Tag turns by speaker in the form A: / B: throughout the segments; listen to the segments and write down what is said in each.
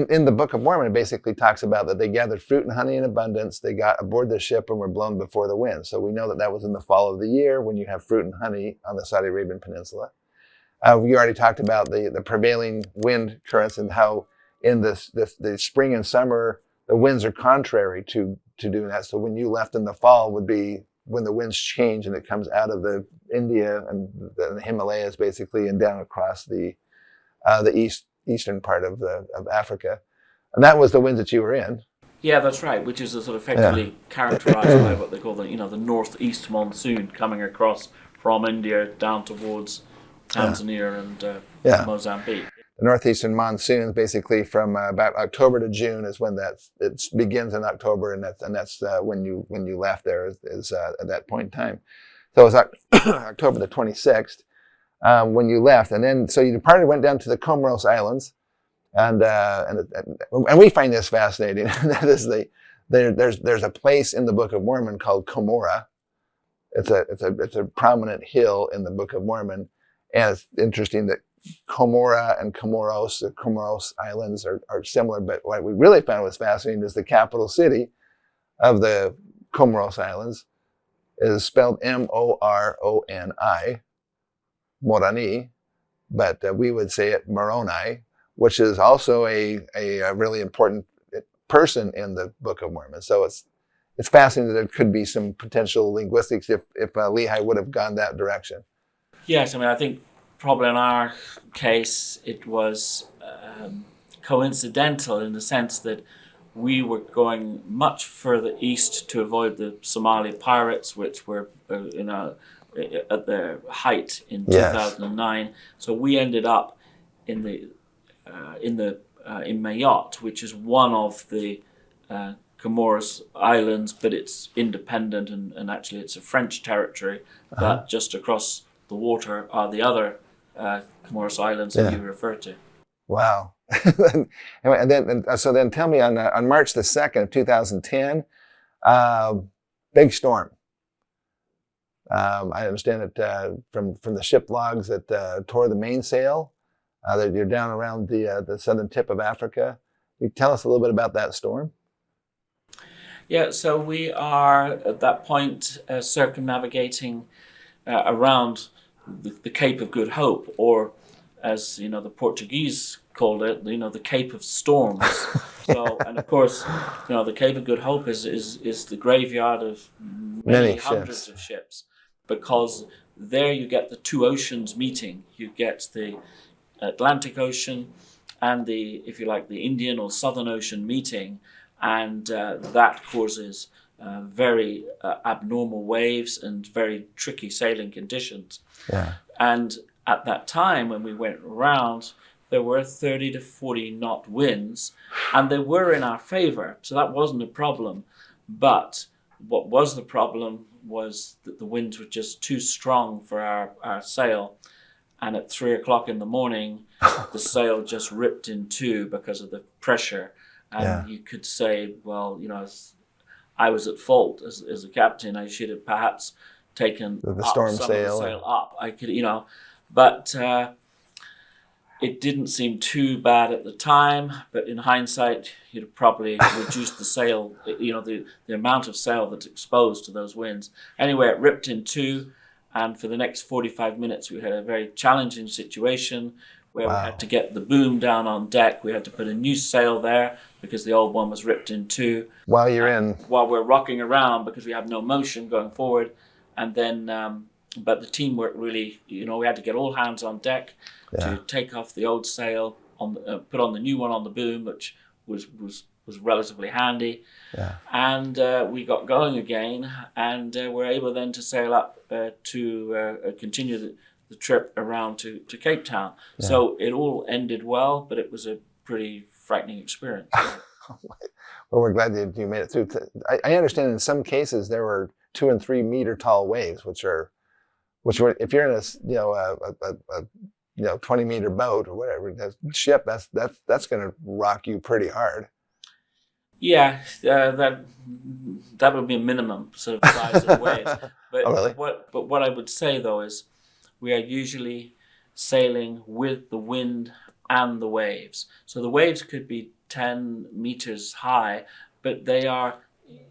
A: in the Book of Mormon, it basically talks about that they gathered fruit and honey in abundance. They got aboard the ship and were blown before the wind. So we know that was in the fall of the year when you have fruit and honey on the Saudi Arabian Peninsula. You already talked about the prevailing wind currents and how in the spring and summer, the winds are contrary to doing that. So when you left in the fall would be when the winds change and it comes out of the India and the Himalayas basically and down across the eastern part of Africa. And that was the winds that you were in.
B: Yeah, that's right, which is sort of effectively characterized by what they call the northeast monsoon coming across from India down towards Tanzania and Mozambique.
A: The northeastern monsoon, basically from about October to June, is when it begins in October, and that's when you left there is at that point in time. So it was October the 26th when you left, and then so you departed, went down to the Comoros Islands, and we find this fascinating. That is there's a place in the Book of Mormon called Cumorah. It's a prominent hill in the Book of Mormon, and it's interesting that Cumorah and Comoros, the Comoros Islands are similar, but what we really found was fascinating is the capital city of the Comoros Islands is spelled Moroni, Moroni, but we would say it Moroni, which is also a really important person in the Book of Mormon. So it's fascinating that there could be some potential linguistics if Lehi would have gone that direction.
B: Yes, I mean, I think probably in our case, it was coincidental in the sense that we were going much further east to avoid the Somali pirates, which were, at their height in 2009. So we ended up in Mayotte, which is one of the Comoros Islands, but it's independent and actually it's a French territory. But just across the water are the other Comoros Islands that you refer to.
A: Wow. So then tell me on March the 2nd of 2010, big storm. I understand that from the ship logs that tore the mainsail, that you're down around the southern tip of Africa. Can you tell us a little bit about that storm?
B: Yeah, so we are at that point circumnavigating around the Cape of Good Hope, or as the Portuguese called it, the Cape of Storms. So, and of course, the Cape of Good Hope is the graveyard of many hundreds of ships, because there you get the two oceans meeting. You get the Atlantic Ocean and the Indian or Southern Ocean meeting, and that causes very abnormal waves and very tricky sailing conditions.
A: Yeah.
B: And at that time, when we went around, there were 30 to 40 knot winds, and they were in our favor, so that wasn't a problem. But what was the problem was that the winds were just too strong for our sail, and at 3 o'clock in the morning, the sail just ripped in two because of the pressure. And you could say, well, I was at fault as a captain. I should have perhaps taken
A: the storm sail.
B: Of the sail up. I could, but it didn't seem too bad at the time. But in hindsight, you'd have probably reduced the sail, the amount of sail that's exposed to those winds. Anyway, it ripped in two, and for the next 45 minutes, we had a very challenging situation where we had to get the boom down on deck. We had to put a new sail there because the old one was ripped in two.
A: While
B: we're rocking around because we have no motion going forward. And then, but the teamwork really, we had to get all hands on deck to take off the old sail, put on the new one on the boom, which was relatively handy.
A: Yeah. And
B: we got going again, and were able then to sail up to continue the trip around to Cape Town. Yeah. So it all ended well, but it was a pretty frightening experience.
A: Well, we're glad that you made it through. I understand in some cases there were 2 and 3 meter tall waves, which were if you're in a 20 meter boat or whatever ship, that's going to rock you pretty hard.
B: Yeah, that would be a minimum sort of size of waves. But
A: really?
B: What I would say though is, we are usually sailing with the wind and the waves. So the waves could be 10 meters high, but they are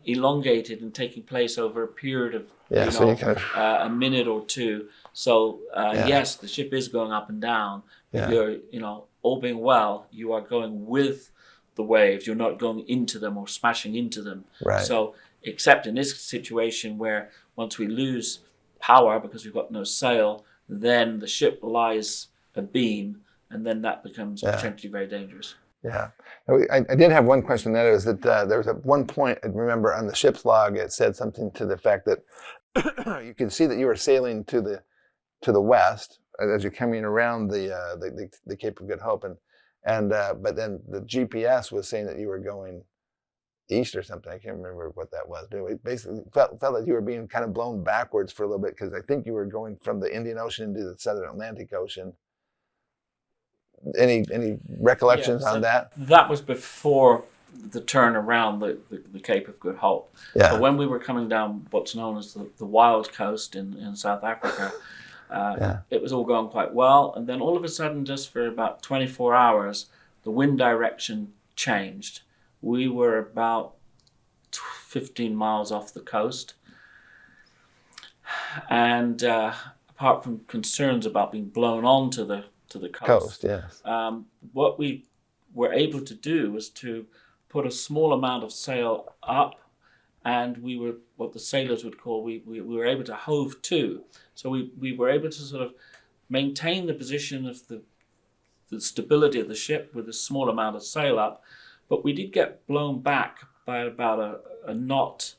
B: elongated and taking place over a period of a minute or two. So yes, the ship is going up and down, but you're, all being well, you are going with the waves. You're not going into them or smashing into them.
A: Right.
B: So except in this situation where once we lose power because we've got no sail, then the ship lies abeam, and then that becomes potentially very dangerous.
A: Yeah. I did have one question. That is that there was at one point, I remember on the ship's log, it said something to the fact that you could see that you were sailing to the west as you're coming around the Cape of Good Hope, and but then the GPS was saying that you were going east or something. I can't remember what that was. But it basically felt like you were being kind of blown backwards for a little bit, because I think you were going from the Indian Ocean into the Southern Atlantic Ocean. Any recollections on that? That
B: was before the turn around the Cape of Good Hope.
A: Yeah.
B: So when we were coming down what's known as the Wild Coast in South Africa, it was all going quite well. And then all of a sudden, just for about 24 hours, the wind direction changed. We were about 15 miles off the coast. And apart from concerns about being blown onto the coast,
A: yes.
B: What we were able to do was to put a small amount of sail up, and we were, what the sailors would call, we were able to hove to. So we were able to sort of maintain the position of the stability of the ship with a small amount of sail up, but we did get blown back by about a knot.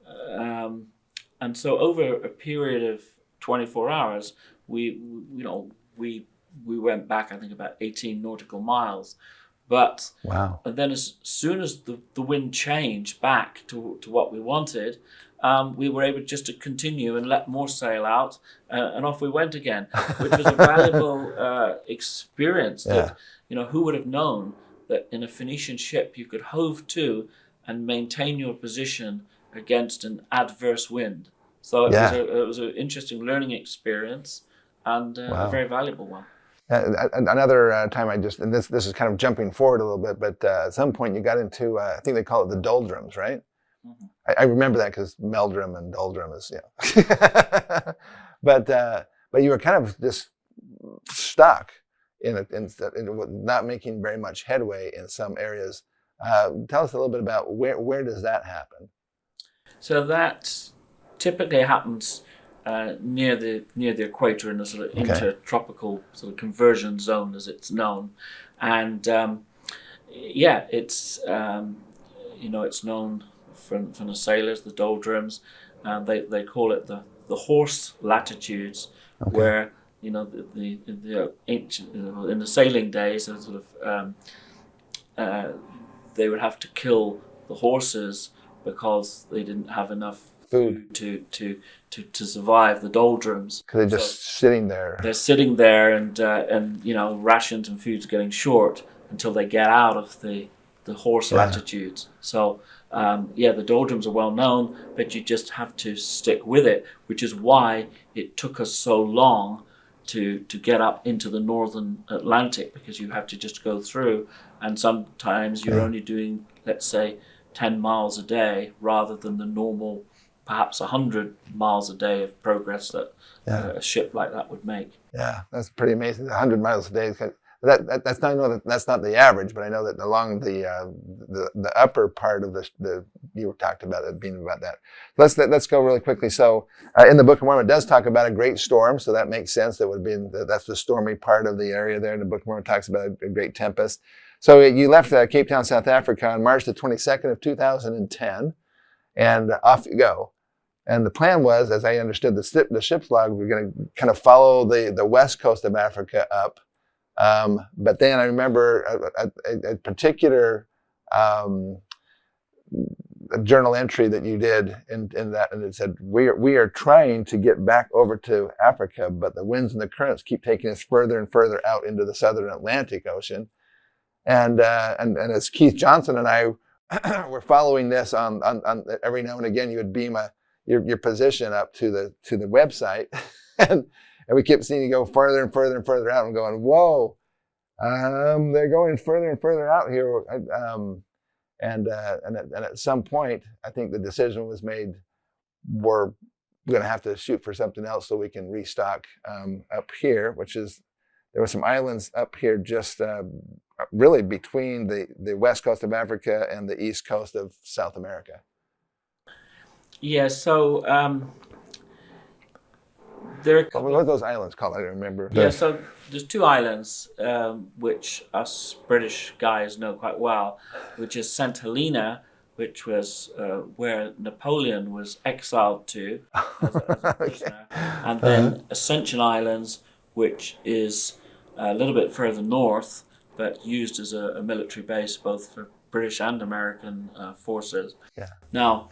B: And so over a period of 24 hours, we went back, I think, about 18 nautical miles. But
A: wow.
B: And then as soon as the wind changed back to what we wanted, we were able just to continue and let more sail out, and off we went again, which was a valuable experience that, who would have known that in a Phoenician ship you could hove to and maintain your position against an adverse wind. So it was an interesting learning experience, and a very valuable one.
A: Another time and this is kind of jumping forward a little bit, but at some point you got into, I think they call it the doldrums, right? Mm-hmm. I remember that because meldrum and doldrum is, but you were kind of just stuck in not making very much headway in some areas. Tell us a little bit about where does that happen?
B: So that typically happens near the equator, in a sort of intertropical sort of conversion zone, as it's known, and it's it's known from the sailors, the doldrums. They call it the horse latitudes, where the ancient, in the sailing days, sort of they would have to kill the horses because they didn't have enough food to survive the doldrums.
A: Because they're just sitting there.
B: They're sitting there, and rations and food's getting short until they get out of the horse latitudes. So the doldrums are well known, but you just have to stick with it, which is why it took us so long to get up into the northern Atlantic, because you have to just go through, and sometimes you're only doing, let's say, 10 miles a day rather than the normal perhaps 100 miles a day of progress that a ship like that would make. Yeah,
A: that's pretty amazing. 100 miles a day. That's not, I know that that's not the average, but I know that along the upper part of the you talked about it being about that. Let's go really quickly. So in the Book of Mormon, it does talk about a great storm, so that makes sense. That would be that's the stormy part of the area there. The Book of Mormon talks about a great tempest. So you left Cape Town, South Africa on March the 22nd of 2010, and off you go. And the plan was, as I understood the ship's log, we were going to kind of follow the west coast of Africa up. But then I remember a particular journal entry that you did in that, and it said, we are trying to get back over to Africa, but the winds and the currents keep taking us further and further out into the southern Atlantic Ocean. And as Keith Johnson and I were following this on every now and again, you would beam your position up to the website, and we kept seeing you go further and further and further out, and going, whoa, They're going further and further out here, and at some point, I think the decision was made, we're going to have to shoot for something else so we can restock up here, which is, there were some islands up here just really between the west coast of Africa and the east coast of South America.
B: Yeah, so there are a couple
A: what are those islands called? I don't remember.
B: Yeah, so there's two islands which us British guys know quite well, which is St. Helena, which was where Napoleon was exiled to as a prisoner, and then Ascension Islands, which is a little bit further north, but used as a military base both for British and American forces.
A: Yeah.
B: Now,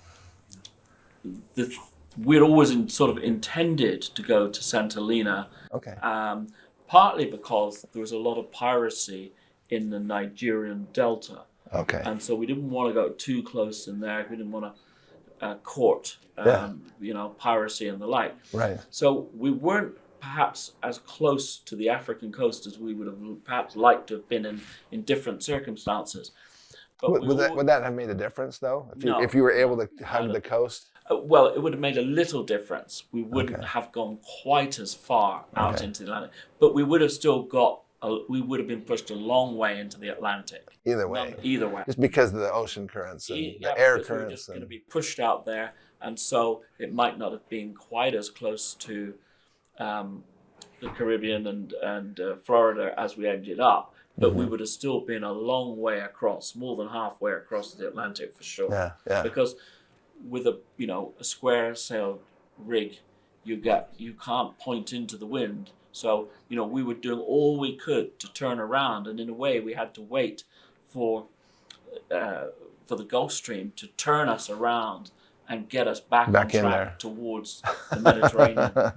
B: we'd always sort of intended to go to St. Helena,
A: Okay.
B: Partly because there was a lot of piracy in the Nigerian Delta.
A: Okay.
B: And so we didn't want to go too close in there. We didn't want to court, piracy and the like.
A: Right.
B: So we weren't perhaps as close to the African coast as we would have perhaps liked to have been in different circumstances. But
A: would that have made a difference, though? If you were able to hug the coast?
B: Well, it would have made a little difference. We wouldn't have gone quite as far out into the Atlantic, but we would have still we would have been pushed a long way into the Atlantic.
A: Either way.
B: Either way.
A: Just because of the ocean currents and the air currents.
B: We were just going to be pushed out there, and so it might not have been quite as close to the Caribbean and Florida as we ended up. But we would have still been a long way across, more than halfway across the Atlantic for sure.
A: Yeah.
B: Because with a square sail rig, you can't point into the wind. So we were doing all we could to turn around, and in a way we had to wait for the Gulf Stream to turn us around and get us back on track towards the Mediterranean. So,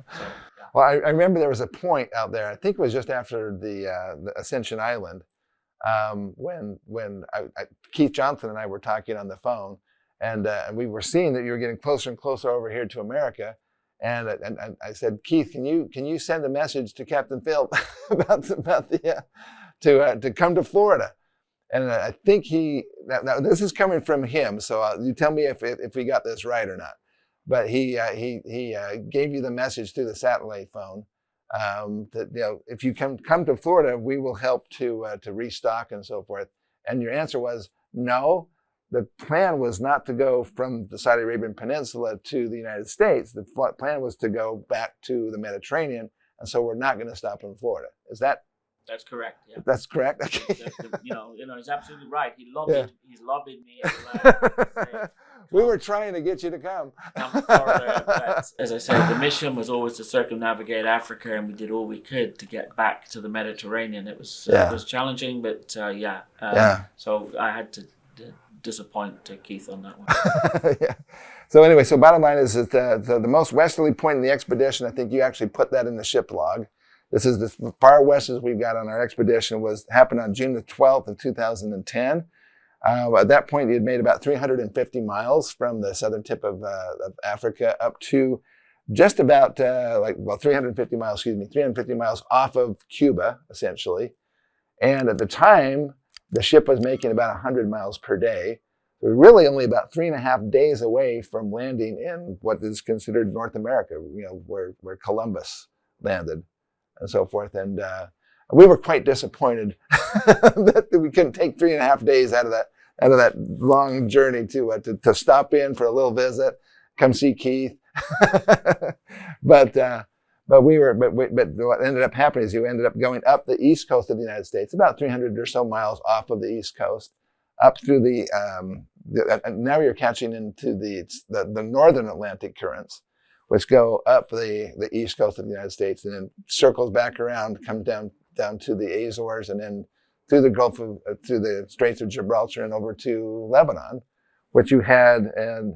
A: Well, I remember there was a point out there, I think it was just after the Ascension Island, when Keith Johnson and I were talking on the phone, and we were seeing that you were getting closer and closer over here to America. And I said, Keith, can you send a message to Captain Philip about to come to Florida? And I think now this is coming from him, so you tell me if we got this right or not. But he gave you the message through the satellite phone that if you come to Florida, we will help to restock and so forth. And your answer was no. The plan was not to go from the Saudi Arabian Peninsula to the United States. The plan was to go back to the Mediterranean, and so we're not going to stop in Florida. Is that?
B: That's correct. Yeah.
A: That's correct. Okay.
B: He's absolutely right. He's lobbied me.
A: We were trying to get you to come.
B: Come Florida, but as I said, the mission was always to circumnavigate Africa, and we did all we could to get back to the Mediterranean. It was challenging, but So I had to disappoint Keith on that one.
A: Yeah. So anyway, bottom line is that the most westerly point in the expedition, I think you actually put that in the ship log. This is the far west as we've got on our expedition happened on June the 12th of 2010. At that point, he had made about 350 miles from the southern tip of Africa up to just about 350 miles off of Cuba, essentially. And at the time, the ship was making about 100 miles per day. We're really only about 3.5 days away from landing in what is considered North America, where Columbus landed and so forth. And we were quite disappointed that we couldn't take 3.5 days out of that long journey to stop in for a little visit, come see Keith. But what ended up happening is you ended up going up the east coast of the United States, about 300 or so miles off of the east coast, up through now you're catching into the northern Atlantic currents, which go up the east coast of the United States and then circles back around, comes down to the Azores, and then through the Gulf through the Straits of Gibraltar and over to Lebanon, which you had and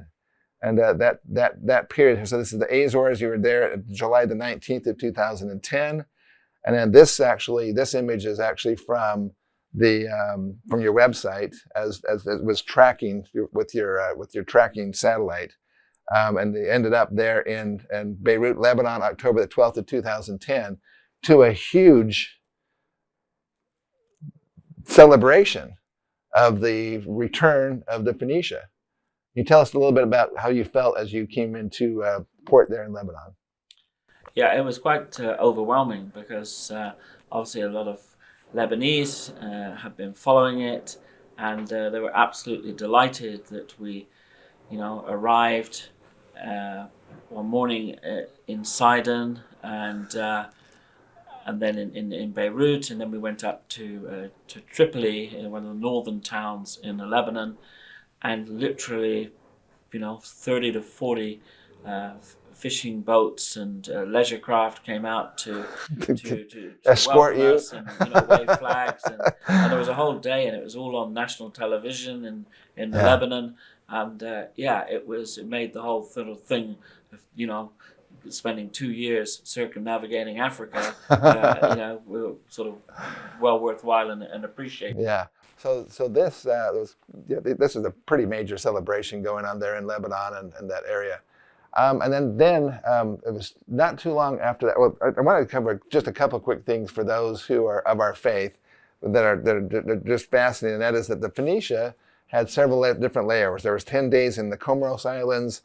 A: that period. So this is the Azores. You were there July the 19th of 2010, and then this image is actually from your website as it was tracking with your tracking satellite, and they ended up there in Beirut, Lebanon, October the 12th of 2010, to a huge celebration of the return of the Phoenicia. Can you tell us a little bit about how you felt as you came into port there in Lebanon?
B: Yeah, it was quite overwhelming because obviously a lot of Lebanese have been following it, and they were absolutely delighted that we, arrived one morning in Sidon and then in Beirut, and then we went up to Tripoli, in one of the northern towns in Lebanon, and literally, 30 to 40 fishing boats and leisure craft came out to
A: escort
B: welcome
A: you
B: us and wave flags, and there was a whole day, and it was all on national television in Lebanon, and it made the whole sort of thing, spending 2 years circumnavigating Africa, we were sort of well worthwhile and appreciated.
A: Yeah. So this this is a pretty major celebration going on there in Lebanon and that area. And then it was not too long after that. Well, I want to cover just a couple of quick things for those who are of our faith that are just fascinating. And that is that the Phoenicia had several different layers. There was 10 days in the Comoros Islands,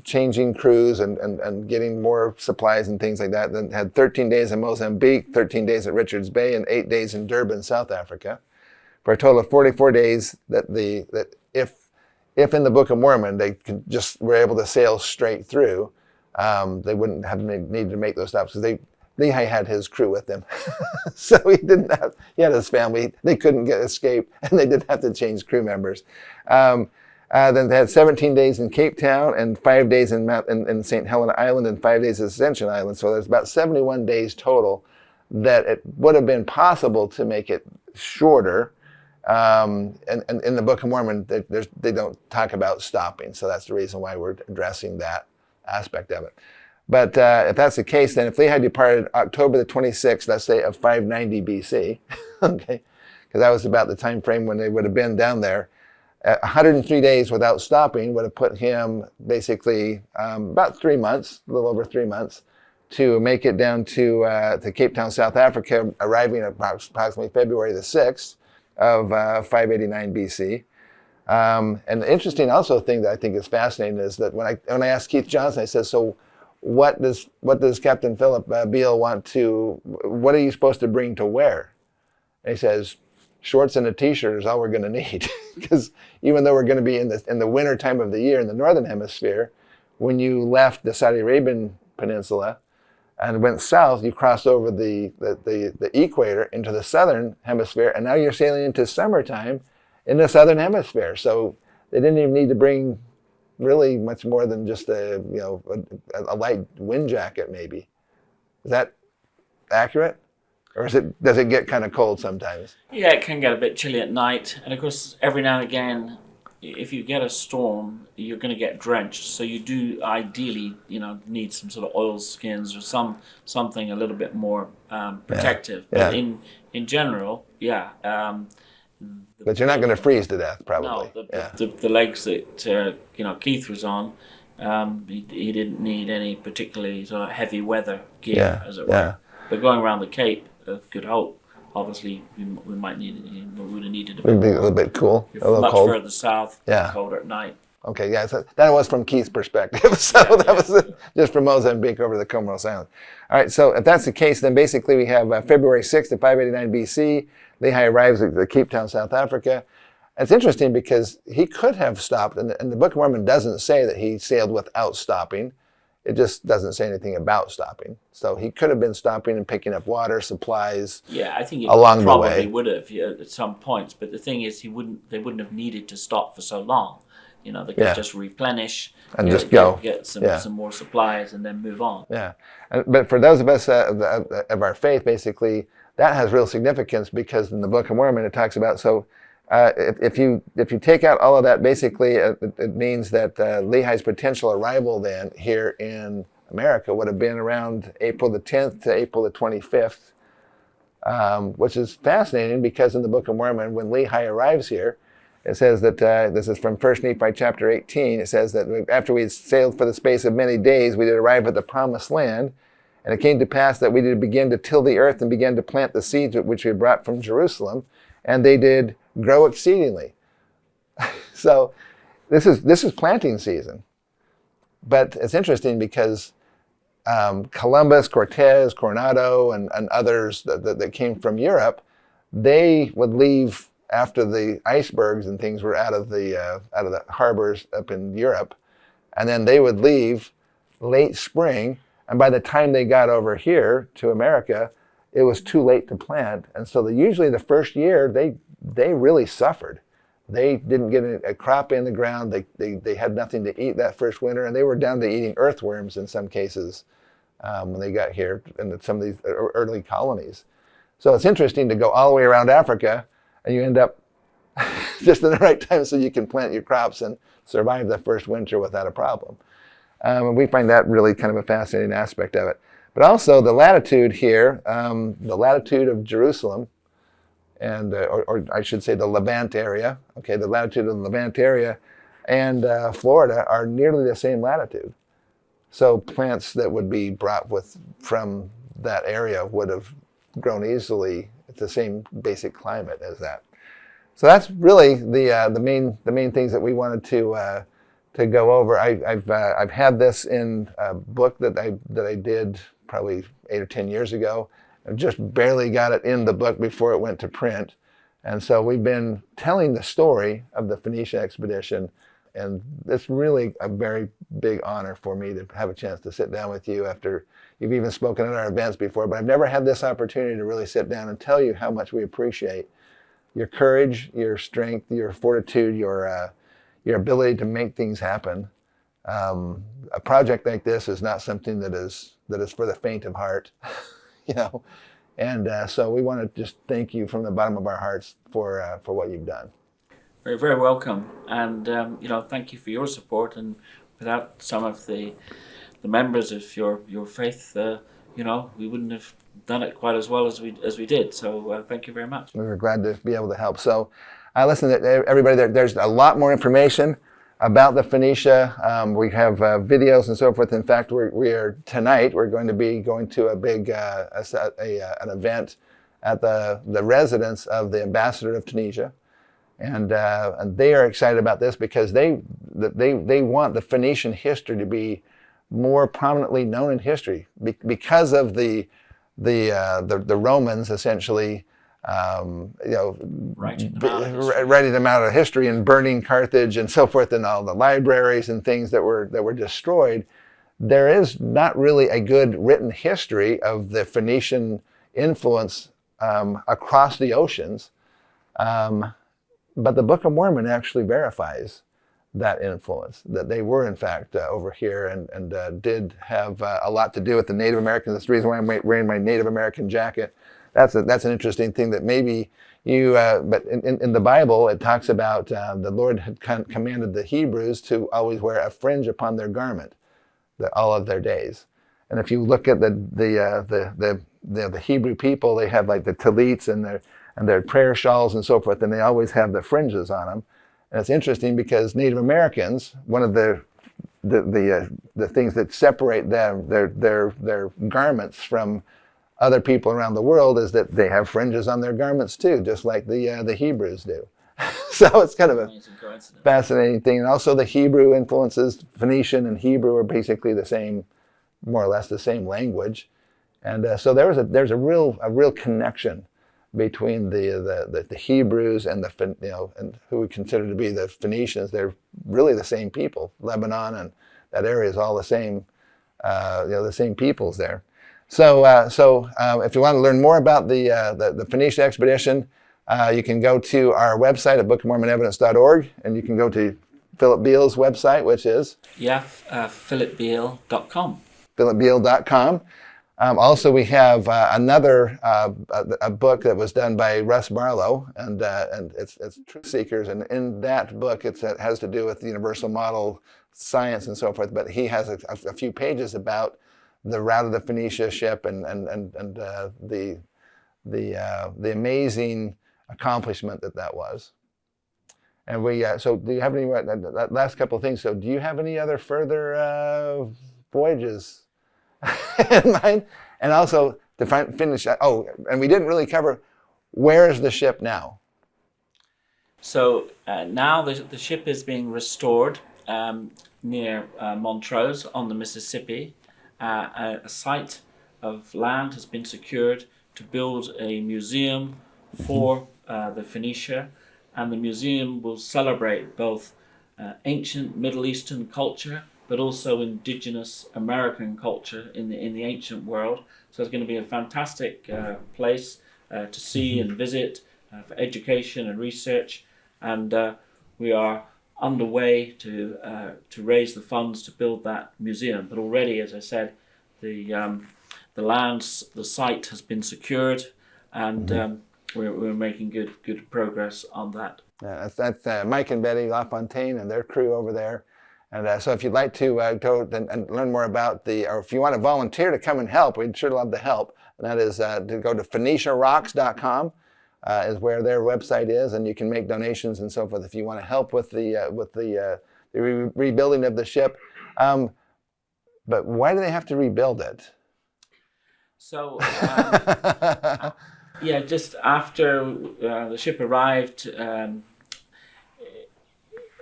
A: changing crews and getting more supplies and things like that. Then had 13 days in Mozambique, 13 days at Richards Bay, and 8 days in Durban, South Africa, for a total of 44 days. That if in the Book of Mormon they were able to sail straight through, they wouldn't have needed to make those stops because Lehi had his crew with him, so he had his family. They couldn't escape, and they didn't have to change crew members. Then they had 17 days in Cape Town and 5 days in St. Helena Island and 5 days at Ascension Island. So there's about 71 days total that it would have been possible to make it shorter. And in the Book of Mormon, they don't talk about stopping. So that's the reason why we're addressing that aspect of it. But if that's the case, then if Lehi departed October the 26th, let's say of 590 BC, okay, because that was about the time frame when they would have been down there, 103 days without stopping would have put him basically about 3 months, a little over 3 months, to make it down to Cape Town, South Africa, arriving approximately February the 6th of 589 BC. And the interesting also thing that I think is fascinating is that when I asked Keith Johnson, I said, so what does Captain Philip Beale what are you supposed to bring to wear? And he says, shorts and a t-shirt is all we're going to need. Because even though we're going to be in the winter time of the year in the northern hemisphere, when you left the Saudi Arabian peninsula and went south, you crossed over the equator into the southern hemisphere, and now you're sailing into summertime in the southern hemisphere. So they didn't even need to bring really much more than just a light wind jacket, maybe. Is that accurate? Or does it get kind of cold sometimes?
B: Yeah, it can get a bit chilly at night. And of course, every now and again, if you get a storm, you're going to get drenched. So you do ideally, need some sort of oil skins or something a little bit more protective.
A: Yeah.
B: But in general,
A: But you're not going to freeze to death, probably.
B: No, the legs that Keith was on, he didn't need any particularly sort of heavy weather gear, as it were.
A: Yeah.
B: But going around the Cape of Good Hope, obviously we might need it. We would have needed
A: We'd be a little bit cool, a little
B: much
A: cold.
B: further south, colder at night.
A: Okay, yeah, so that was from Keith's perspective. So that was just from Mozambique over the Comoros Islands. All right, so if that's the case, then basically we have February 6th of 589 BC. Lehi arrives at Cape Town, South Africa. It's interesting because he could have stopped, and the Book of Mormon doesn't say that he sailed without stopping. It just doesn't say anything about stopping. So he could have been stopping and picking up water, supplies.
B: Yeah, I think he
A: along
B: probably
A: the way.
B: would have at some points. But the thing is, they wouldn't have needed to stop for so long. They could just replenish
A: and just go
B: get some more supplies and then move on.
A: Yeah, but for those of us of our faith, basically that has real significance because in the Book of Mormon it talks about if you take out all of that, basically it means that Lehi's potential arrival then here in America would have been around April the 10th to April the 25th, which is fascinating because in the Book of Mormon, when Lehi arrives here, it says that, this is from 1 Nephi chapter 18, it says that after we had sailed for the space of many days, we did arrive at the promised land, and it came to pass that we did begin to till the earth and began to plant the seeds which we brought from Jerusalem. and they did grow exceedingly. So this is planting season. But it's interesting because Columbus, Cortez, Coronado, and others that came from Europe, they would leave after the icebergs and things were out of the harbors up in Europe, and then they would leave late spring, and by the time they got over here to America, it was too late to plant, and so usually the first year they really suffered. They didn't get a crop in the ground. They had nothing to eat that first winter, and they were down to eating earthworms in some cases when they got here in some of these early colonies. So it's interesting to go all the way around Africa, and you end up just in the right time so you can plant your crops and survive the first winter without a problem. And we find that really kind of a fascinating aspect of it. But also the latitude here, the latitude of Jerusalem, and or I should say the Levant area. Okay, the latitude of the Levant area and Florida are nearly the same latitude. So plants that would be brought from that area would have grown easily at the same basic climate as that. So that's really the main things that we wanted to go over. I've had this in a book that I did probably 8 or 10 years ago. I just barely got it in the book before it went to print. And so we've been telling the story of the Phoenicia expedition, and it's really a very big honor for me to have a chance to sit down with you after you've even spoken at our events before, but I've never had this opportunity to really sit down and tell you how much we appreciate your courage, your strength, your fortitude, your ability to make things happen. A project like this is not something that is for the faint of heart. And so we want to just thank you from the bottom of our hearts for what you've done.
B: Very, very welcome, and thank you for your support. And without some of the members of your faith, we wouldn't have done it quite as well as we did. So thank you very much.
A: We were glad to be able to help. So listen, everybody, there's a lot more information about the Phoenicia. We have videos and so forth. In fact, tonight we're going to be going to a big an event at the residence of the ambassador of Tunisia, and they are excited about this because they want the Phoenician history to be more prominently known in history because of the Romans essentially.
B: Writing
A: them out of history and burning Carthage and so forth, and all the libraries and things that were destroyed. There is not really a good written history of the Phoenician influence across the oceans, but the Book of Mormon actually verifies that influence, that they were in fact over here and did have a lot to do with the Native Americans. That's the reason why I'm wearing my Native American jacket. That's an interesting thing that maybe you, but in the Bible it talks about the Lord had commanded the Hebrews to always wear a fringe upon their garment, all of their days. And if you look at the Hebrew people, they have like the tallits and their prayer shawls and so forth, and they always have the fringes on them. And it's interesting because Native Americans, one of the things that separate them, their garments from other people around the world is that they have fringes on their garments too, just like the Hebrews do. So it's kind of a fascinating thing. And also the Hebrew influences, Phoenician and Hebrew are basically the same, more or less the same language. And so there's a real connection between the Hebrews and and who we consider to be the Phoenicians. They're really the same people. Lebanon and that area is all the same, the same peoples there. So if you want to learn more about the Phoenicia expedition, you can go to our website at bookofmormonevidence.org, and you can go to Philip Beale's website, which is
B: philipbeale.com.
A: philipbeale.com. Also, we have another a book that was done by Russ Barlow, and it's Truth Seekers, and in that book it has to do with the universal model science and so forth. But he has a few pages about the route of the Phoenicia ship and the amazing accomplishment that was. And so do you have any last couple of things? So do you have any other further voyages in mind? And also to finish, and we didn't really cover, where is the ship now?
B: So now the ship is being restored near Montrose on the Mississippi. A site of land has been secured to build a museum for the Phoenicia, and the museum will celebrate both ancient Middle Eastern culture, but also indigenous American culture in the ancient world. So it's going to be a fantastic place to see and visit for education and research, and we are underway to raise the funds to build that museum. But already, as I said, the site has been secured, and we're making good progress on that.
A: That's Mike and Betty LaFontaine and their crew over there. And so if you'd like to go and learn more about or if you want to volunteer to come and help, we'd sure love to help. And that is to go to PhoeniciaRocks.com is where their website is, and you can make donations and so forth if you want to help with the rebuilding of the ship. But why do they have to rebuild it?
B: So, just after the ship arrived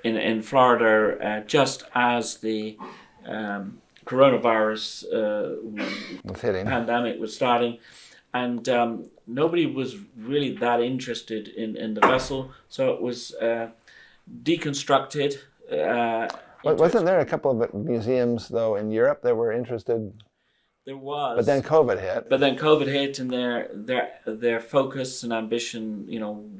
B: in Florida, just as the coronavirus pandemic was starting, and nobody was really that interested in the vessel, so it was deconstructed.
A: Wasn't there a couple of museums, though, in Europe that were interested?
B: There was.
A: But then COVID hit.
B: And their focus and ambition,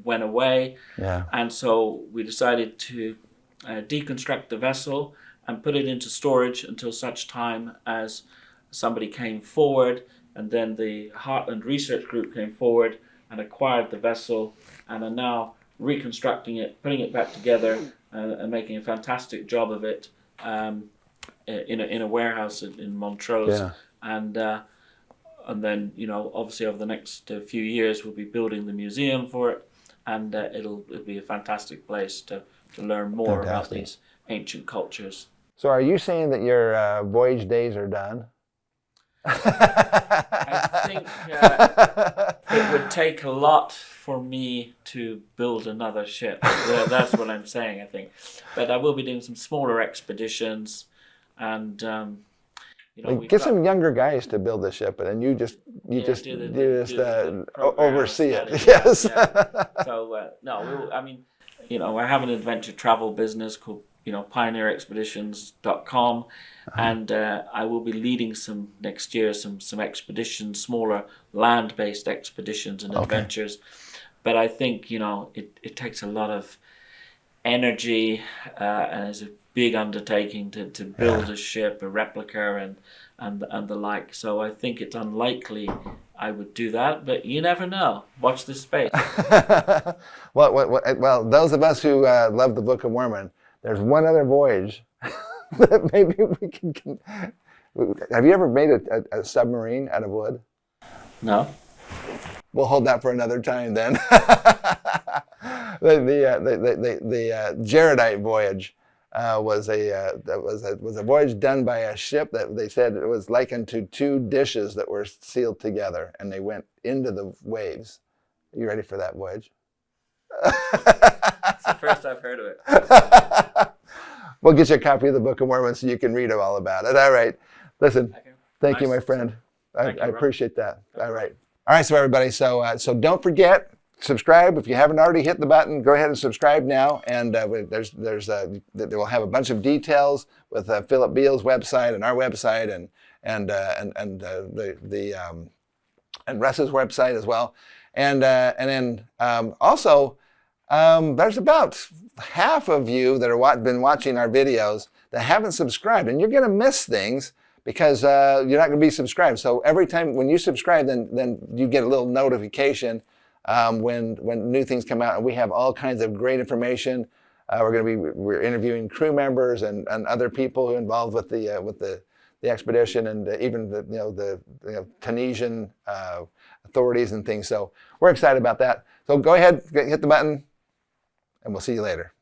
B: went away.
A: Yeah.
B: And so we decided to deconstruct the vessel and put it into storage until such time as somebody came forward, and then the Heartland Research Group came forward and acquired the vessel and are now reconstructing it, putting it back together, and making a fantastic job of it in a warehouse in Montrose.
A: Yeah.
B: And then, obviously over the next few years, we'll be building the museum for it, and it'll be a fantastic place to learn more about these ancient cultures.
A: So are you saying that your voyage days are done?
B: I think it would take a lot for me to build another ship. That's what I'm saying, I think. But I will be doing some smaller expeditions, and
A: get some younger guys to build the ship, and then you just oversee it. Yes.
B: Yeah. So I have an adventure travel business called pioneerexpeditions.com, and I will be leading some next year some expeditions, smaller land-based expeditions and adventures. But I think it takes a lot of energy, and it's a big undertaking to build a ship, a replica, and the like. So I think it's unlikely I would do that, but you never know. Watch this space.
A: Well, those of us who love the Book of Mormon, there's one other voyage that maybe we can. Have you ever made a submarine out of wood?
B: No.
A: We'll hold that for another time then. The Jaredite voyage was a voyage done by a ship that they said it was likened to two dishes that were sealed together, and they went into the waves. Are you ready for that voyage?
B: It's the first I've heard of it.
A: We'll get you a copy of the Book of Mormon so you can read all about it. All right. Listen, thank you, my friend. I appreciate that. All right. All right, so everybody, so don't forget, subscribe. If you haven't already hit the button, go ahead and subscribe now. And they will have a bunch of details with Philip Beale's website and our website and Russ's website as well. And then also, there's about half of you that are been watching our videos that haven't subscribed, and you're going to miss things because you're not going to be subscribed. So every time when you subscribe, then you get a little notification when new things come out, and we have all kinds of great information. We're interviewing crew members and other people who are involved with the expedition, and even the Tunisian authorities and things. So we're excited about that. So go ahead, hit the button, and we'll see you later.